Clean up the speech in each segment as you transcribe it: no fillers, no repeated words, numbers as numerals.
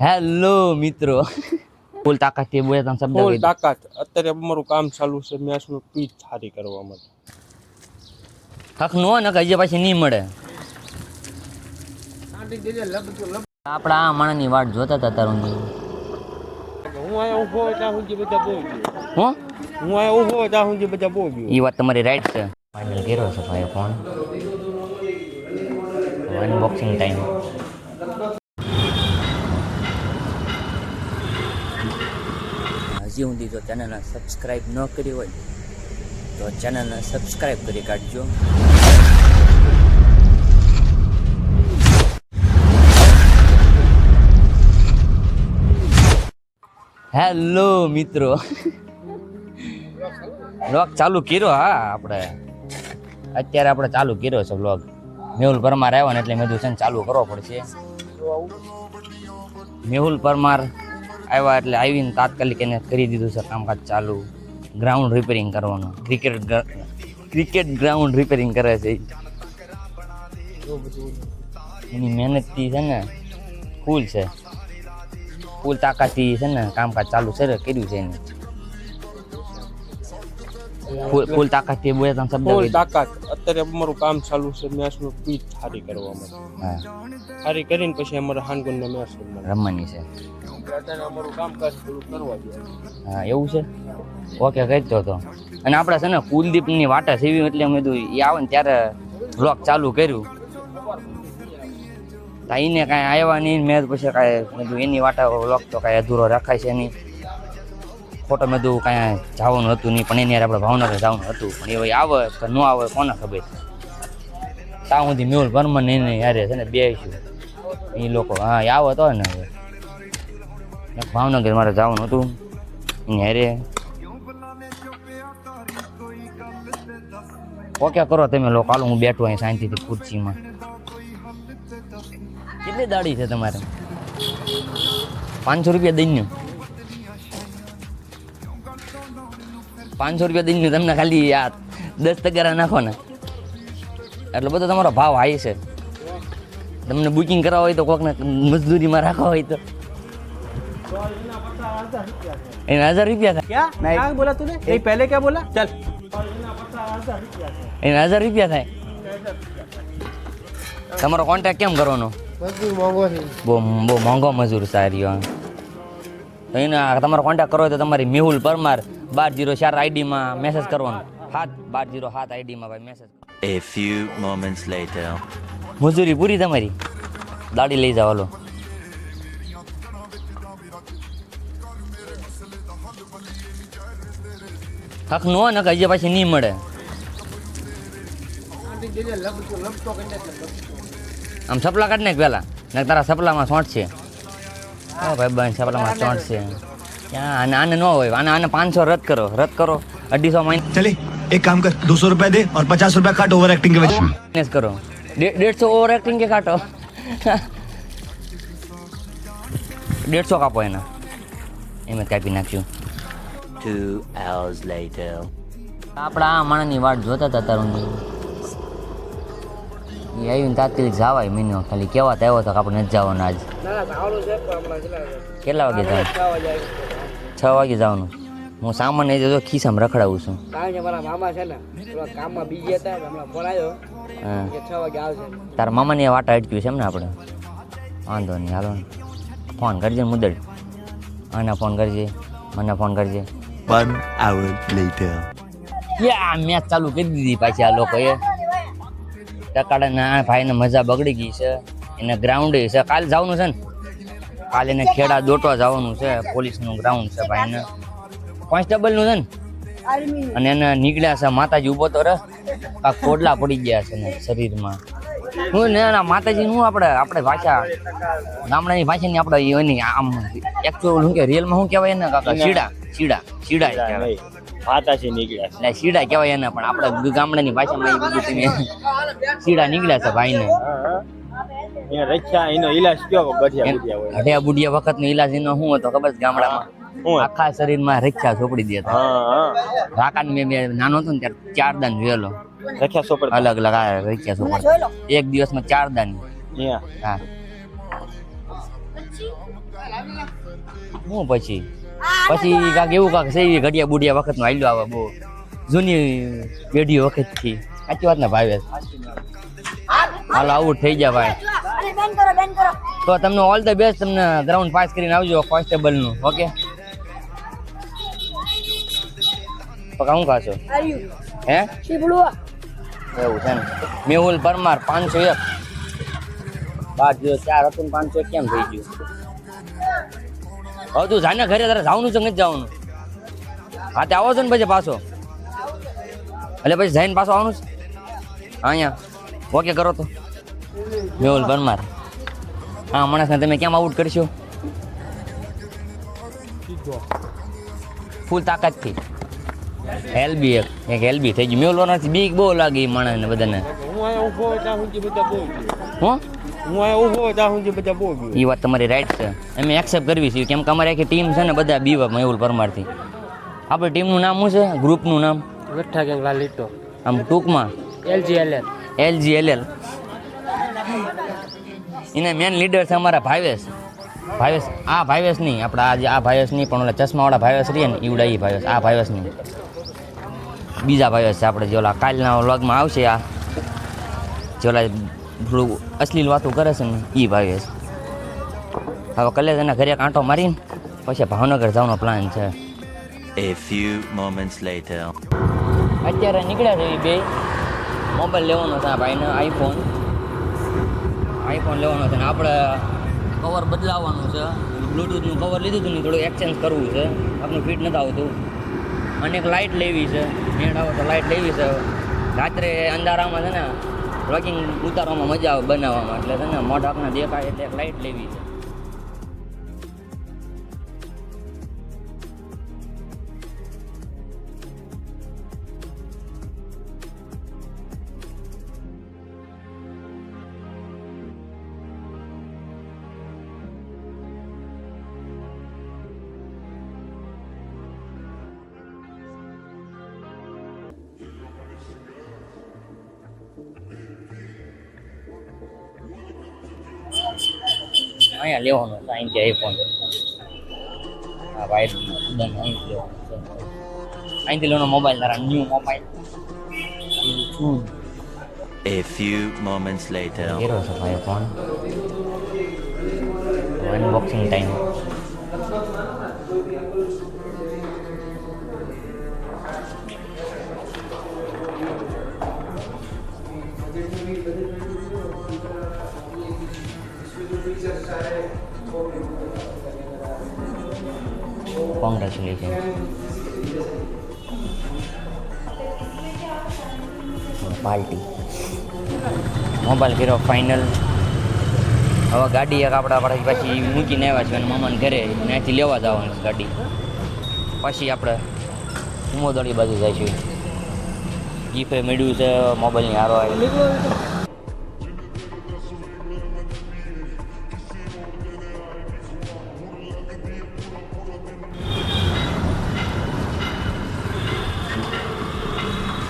Hello મિત્રો, ફૂલ તાકાતથી બોલે તમે શબ્દ ફૂલ કહી દો. તાકાત. અત્યારે અમારું કામ ચાલુ છે મેચનું પીચ સારી કરવા માટે. હક નો ને કઈ પછી નહીં મળે. આપણા આ માણસની વાટ જોતા હતા તારું. હું અહીંયા ઊભો હોય ત્યાં સુધી બધા બહુ ગયું. હું અહીંયા ઊભો હોય ત્યાં સુધી બધા બહુ ગયું. એ વાત તમારી રાઈટ છે. ફાઇનલ કર્યો છે ભાઈ ફોન. Unboxing time. હજી સુધી જો ચેનલને સબસ્ક્રાઈબ ન કરી હોય તો ચેનલને સબસ્ક્રાઈબ કરી કાઢજો. હેલો મિત્રો, વ્લોગ ચાલુ કર્યો. હા, અત્યારે આપણે ચાલુ કર્યો છે વ્લોગ. મેહુલ પરમાર આવ્યો ને એટલે મેં કીધું છે ને ચાલુ કરવો પડશે. મેહુલ પરમાર આવ્યા એટલે આવીને તાત્કાલિક એને કરી દીધું છે કામકાજ ચાલુ. ગ્રાઉન્ડ રિપેરિંગ કરવાનું, ક્રિકેટ ગ્રાઉન્ડ રિપેરિંગ કરે છે. એની મહેનતથી છે ને ફૂલ તાકાતથી છે ને કામકાજ ચાલુ છે કર્યું છે એને. ફૂલ તાકાતથી બોલે તમે શબ્દ ફૂલ કહી દો. તાકાત. અત્યારે અમારું કામ ચાલુ છે મેચનું પીચ સારી કરવા માટે. હા, સારી કરીને પછી અમારે હાનગુનનો મેચ રમવાની છે. અત્યારે અમારું કામકાજ થોડું કરવા જોઈએ. હા, એવું છે. ઓકે, કહેતો હતો. અને આપણે છે ને કુલદીપની વાટા સેવી એટલે મેં કીધું એ આવે ને ત્યારે બ્લોગ ચાલુ કર્યું. તો એને કાંઈ આવ્યા નહીં. મેં પછી કાંઈ મેં કીધું એની વાટા બ્લોગ તો કાંઈ અધૂરો રખાય છે નહીં. ફોટો મેં કીધું કાંઈ જવાનું હતું નહીં, પણ એની યાર આપણે ભાવનગર જવાનું હતું. પણ એ આવે કે ન આવે કોને ખબર. ત્યાં સુધી મેહુલ પરમાર ને એને યારે છે ને બેસીશું એ લોકો. હા, એ આવે તો ને હવે ભાવનગર મારે જવાનું હતું એની હારે. ઓકે કરો તમે લોકો. હાલો હું બેઠું અહીં શાંતિથી ખુરશીમાં. કેટલી દાડી છે તમારે? 500 રૂપિયા દઈને 500 રૂપિયા દઈને તમને ખાલી આ 10 તગારા નાખો ને એટલે બધો તમારો ભાવ હાઈ છે. તમને બુકિંગ કરાવવા હોય તો કોકને મજદૂરીમાં રાખવા હોય તો એને 1000 રૂપિયા થાય. क्या बोला तूने? नहीं पहले क्या बोला? चल એને 1000 રૂપિયા થાય. તમારો કોન્ટેક્ટ કેમ કરવાનો? બહુ મોંઘો મજૂર સારી. તો એને તમારો કોન્ટેક્ટ કરવો હોય તો તમારી મેહુલ પરમાર 1204 આઈડીમાં મેસેજ કરવાનો. 1207 આઈડીમાં ભાઈ message. A few moments later. મજૂરી પૂરી તમારી. દાડી લઈ જાવ. હાલો હક નો ને કઈ પછી નહીં મળે. આમ સપલા કાઢ ને પેલા ને તારા સપલામાં સોંટ છે. ભાઈ બંધ સપલામાં સોંટ છે. ક્યાં આને ન હોય. આને 500 રદ કરો 250 માઇનસ चले एक काम कर 200 रुपए दे और 50 रुपए काट ओवर एक्टिंग के वजह કરો. 150 ઓવર એક્ટિંગ કે કાઢો. 150 કાપો એના. એમ કાપી નાખ્યું. 2 hours later. આપણા આ માણસની વાટ જોતા હતા તારું. એ આવીને તાત્કાલિક જવાય મહિનો ખાલી કેવા આવ્યો તો આપણે નથી જવાનું આજ. કેટલા વાગે જવાનું? 6 વાગે જવાનું. હું સામાન જો ખિસ્સામાં રખડાવું છું. કારણ કે મારા મામા છે ને થોડા કામમાં બીજી હતા હમણાં ફોન આવ્યો હા, કે 6 વાગે આવશે. તારા મામાની વાટા અટક્યું છે એમ ને આપણે? વાંધો નહીં, હાલો ને ફોન કરજે મુદડ. આને ફોન કરજે, મને ફોન કરજે. 1 hour later. યા મેચ ચાલુ કરી દીધી પાછી આ લોકોએ. ટકાડાના ભાઈને મજા બગડી ગઈ છે. એને ગ્રાઉન્ડ છે કાલે જવાનું છે ને. કાલે એને ખેડા દોટવા જવાનું છે. પોલીસનું ગ્રાઉન્ડ છે ભાઈને. કોન્સ્ટેબલનું છે ને. અને એને નીકળ્યા છે માતાજી ઊભો તો રહે આ કોડલા પડી ગયા છે ને શરીરમાં. હું ને માતાજી હું આપણે ભાષા ગામડાની ભાષાની આપણે એની આમ એકચ્યુઅલ શું કે રિયલમાં શું કહેવાય એને કાકા? શીડા કહેવાય. માતાજી નીકળ્યા એટલે શીડા કહેવાય એને, પણ આપણે ગામડાની ભાષામાં એ બધું તમે શીડા નીકળ્યા છે ભાઈને. છે. રક્ષા એનો ઈલાજ કયો ગઢિયા ગુડિયા હોય. હઠિયા બુઢિયા વખતનો ઈલાજ એનો શું હતો ખબર છે ગામડામાં? આખા શરીરમાં રક્ષા ચોપડી દેતા. રાકાને મેં નાનો હતો ને ત્યારે 4 દાન જોયેલો. રક્ષા સોપડ અલગ અલગ રક્ષા ચોપડ એક દિવસમાં 4 દાન. હા, હું પછી કાંક એવું કાંક છે ઘડિયા બુડિયા વખતનું હાલ્યું આવે બહુ જૂની પેઢીઓ વખતથી સાચી વાત ને ભાવેશ હાલો આવું થઈ જાય ભાઈ તો તમને ઓલ ધ બેસ્ટ તમને ગ્રાઉન્ડ પાસ કરીને આવજો કોન્સ્ટેબલનું ઓકે પકા હું ખાશો હે એવું છે ને મેહુલ પરમાર 501 4 હતું 501 કેમ થઈ ગયું હવે તું જાને ઘરે તારે જવાનું છે નથી જવાનું હા તે આવો છો ને પછી પાછો એટલે પછી જઈને પાછો આવવાનું છે અહીંયા ઓકે કરો તો મેહુલ પરમાર હા માણસને તમે કેમ આઉટ કરશો ફૂલ તાકાતથી એલબી એક એલબી થઈ ગયું મેહુલ પરમારથી બીક બહુ લાગી માણસને બધાને એ વાત તમારી રાઈટ છે અમે એક્સેપ્ટ કરવી છે કેમ કે અમારી આખી ટીમ છે ને બધા બીવા મેહુલ પરમારથી આપણી ટીમનું નામ શું છે ગ્રુપનું નામ ગઠ્ઠા ગેંગ લાલીટો આમ ટૂંકમાં LGLL એના મેન લીડર છે અમારા ભાવેશ આ ભાવેશ નહીં આપણા આજે આ ભાવેશ નહીં પણ ઓલા ચશ્માવાળા ભાવેશ રહીએ ને ઈવડા એ ભાવેશ આ ભાવેશ નહીં બીજા ભાવેશ છે આપણે જે ઓલા કાલના વ્લોગમાં આવશે આ જે ઓલા થોડું અશ્લીલ વાતો કરે છે ને એ ભાવેશ હવે કલેજ એના ઘરે કાંટો મારીને પછી ભાવનગર જવાનો પ્લાન છે A few moments later. અત્યારે નીકળ્યા છે એ બે મોબાઈલ લેવાનો છે આ ભાઈને આઈફોન લેવાનો છે ને આપણે કવર બદલાવવાનું છે બ્લૂટૂથનું કવર લીધું હતું ને થોડું એક્સચેન્જ કરવું છે આપણું ફિટ નથી આવતું અને એક લાઇટ લેવી છે નેટ આવે તો લાઇટ લેવી છે રાત્રે અંધારામાં છે ને વ્લોગિંગ ઉતારવામાં મજા આવે બનાવવામાં એટલે છે ને મોઢ આપને દેખાય એટલે એક લાઇટ લેવી છે અહીંયા લેવાનો છે અહીંથી આઈફોન હા ભાઈ અહીંથી લેવાનો છે અહીંથી લેવાનો મોબાઈલ તારા new mobile A few moments later. Hero છે ભાઈ phone unboxing time congratulation party mobile કર્યો ફાઇનલ હવે ગાડી એક આપણા પછી મૂકીને આવ્યા છે અને મામાને ઘરે ત્યાંથી લેવા જવાની છે ગાડી પછી આપણે ઉમોદડી બાજુ જઈશું ગીફે મળ્યું છે મોબાઈલની હારો આવી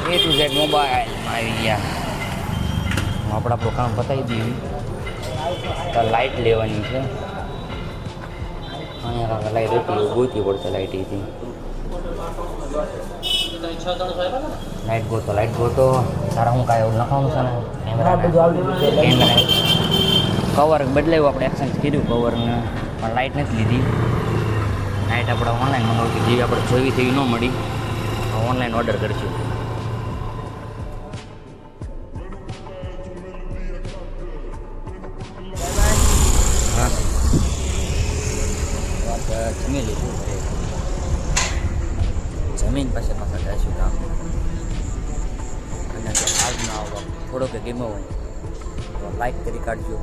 A to Z મોબાઈલ આવી ગયા આપણે આપણું કામ પતાવી દઈએ તો લાઇટ લેવાની છે અહીંયા લાઇટ હતી ગોતી પડશે લાઇટ હતી લાઇટ ગોતો તારા હું કાંઈ એવું લખાવાનું છે ને કેમેરા કવર બદલાયું આપણે એક્સચેન્જ કર્યું કવરને પણ લાઇટ નથી લીધી લાઇટ આપણે ઓનલાઈન મંગાવી જેવી આપણે જોવી તેવી ન મળી ઓનલાઈન ઓર્ડર કરીશું જમી લીધું જમીન પાસે પાછા જઈશું કામ અને આજનો આવો થોડો કે ગેમો હોય તો લાઈક કરી કાઢજો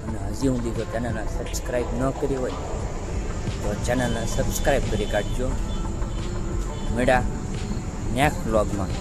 અને હજી સુધી જો ચેનલને સબસ્ક્રાઈબ ન કરી હોય તો ચેનલને સબસ્ક્રાઈબ કરી કાઢજો મળ્યા નેક્સ્ટ વ્લોગમાં